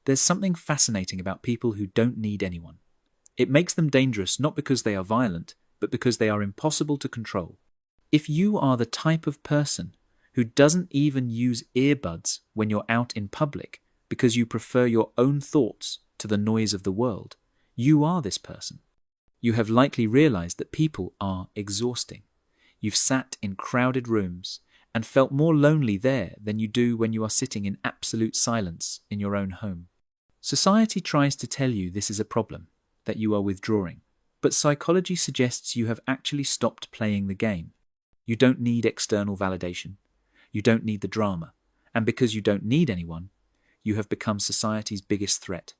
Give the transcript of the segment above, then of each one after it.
There's something fascinating about people who don't need anyone. It makes them dangerous not because they are violent, but because they are impossible to control. If you are the type of person who doesn't even use earbuds when you're out in public because you prefer your own thoughts to the noise of the world, you are this person. You have likely realized that people are exhausting. You've sat in crowded rooms and felt more lonely there than you do when you are sitting in absolute silence in your own home. Society tries to tell you this is a problem, that you are withdrawing, but psychology suggests you have actually stopped playing the game. You don't need external validation. You don't need the drama. And because you don't need anyone, you have become society's biggest threat,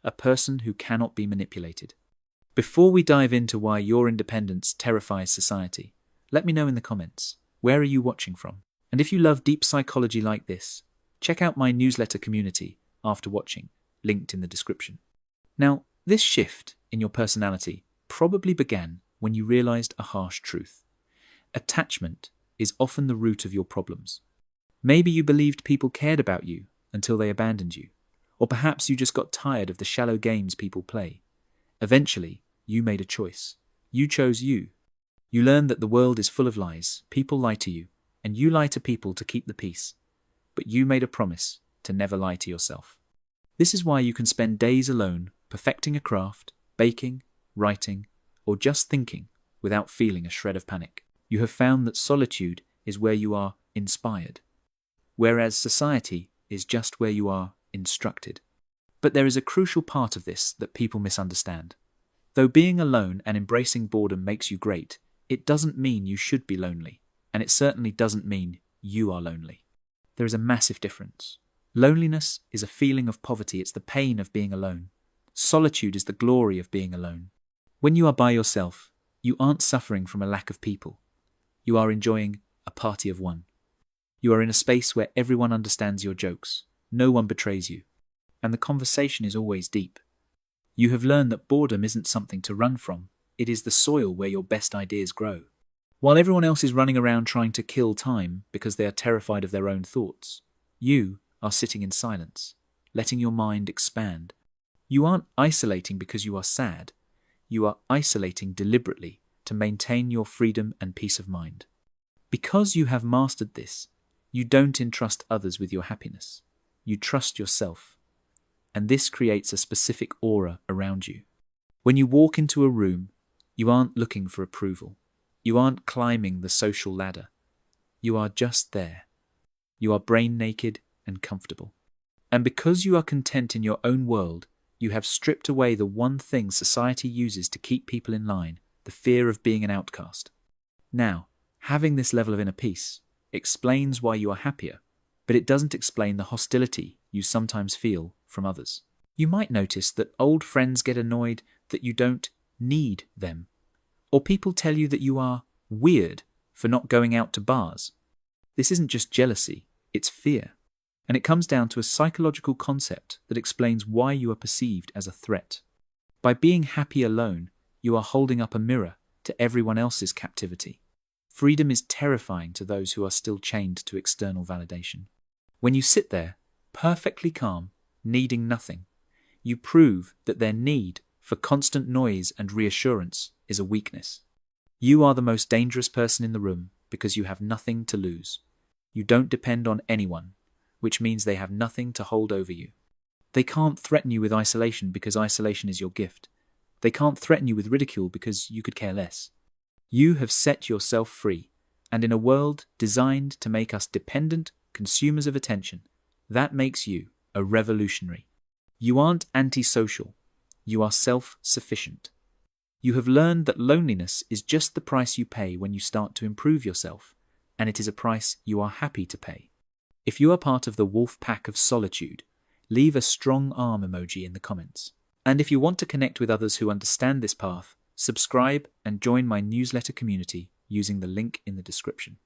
a person who cannot be manipulated. Before we dive into why your independence terrifies society, let me know in the comments, where are you watching from? And if you love deep psychology like this, check out my newsletter community after watching, linked in the description. Now, this shift in your personality probably began when you realized a harsh truth. Attachment is often the root of your problems. Maybe you believed people cared about you until they abandoned you, or perhaps you just got tired of the shallow games people play. Eventually, you made a choice. You chose you. You learned that the world is full of lies, people lie to you, and you lie to people to keep the peace. But you made a promise to never lie to yourself. This is why you can spend days alone perfecting a craft, baking, writing, or just thinking without feeling a shred of panic. You have found that solitude is where you are inspired, whereas society is just where you are instructed. But there is a crucial part of this that people misunderstand. Though being alone and embracing boredom makes you great, it doesn't mean you should be lonely, and it certainly doesn't mean you are lonely. There is a massive difference. Loneliness is a feeling of poverty, it's the pain of being alone. Solitude is the glory of being alone. When you are by yourself, you aren't suffering from a lack of people. You are enjoying a party of one. You are in a space where everyone understands your jokes, no one betrays you, and the conversation is always deep. You have learned that boredom isn't something to run from, it is the soil where your best ideas grow. While everyone else is running around trying to kill time because they are terrified of their own thoughts, you are sitting in silence, letting your mind expand. You aren't isolating because you are sad, you are isolating deliberately to maintain your freedom and peace of mind. Because you have mastered this, you don't entrust others with your happiness. You trust yourself. And this creates a specific aura around you. When you walk into a room, you aren't looking for approval. You aren't climbing the social ladder. You are just there. You are brain naked and comfortable. And because you are content in your own world, you have stripped away the one thing society uses to keep people in line, the fear of being an outcast. Now, having this level of inner peace explains why you are happier, but it doesn't explain the hostility you sometimes feel from others. You might notice that old friends get annoyed that you don't need them, or people tell you that you are weird for not going out to bars. This isn't just jealousy, it's fear. And it comes down to a psychological concept that explains why you are perceived as a threat. By being happy alone, you are holding up a mirror to everyone else's captivity. Freedom is terrifying to those who are still chained to external validation. When you sit there, perfectly calm, needing nothing, you prove that their need for constant noise and reassurance is a weakness. You are the most dangerous person in the room because you have nothing to lose. You don't depend on anyone, which means they have nothing to hold over you. They can't threaten you with isolation because isolation is your gift. They can't threaten you with ridicule because you could care less. You have set yourself free, and in a world designed to make us dependent consumers of attention, that makes you a revolutionary. You aren't antisocial. You are self-sufficient. You have learned that loneliness is just the price you pay when you start to improve yourself, and it is a price you are happy to pay. If you are part of the wolf pack of solitude, leave a strong arm emoji in the comments. And if you want to connect with others who understand this path, subscribe and join my newsletter community using the link in the description.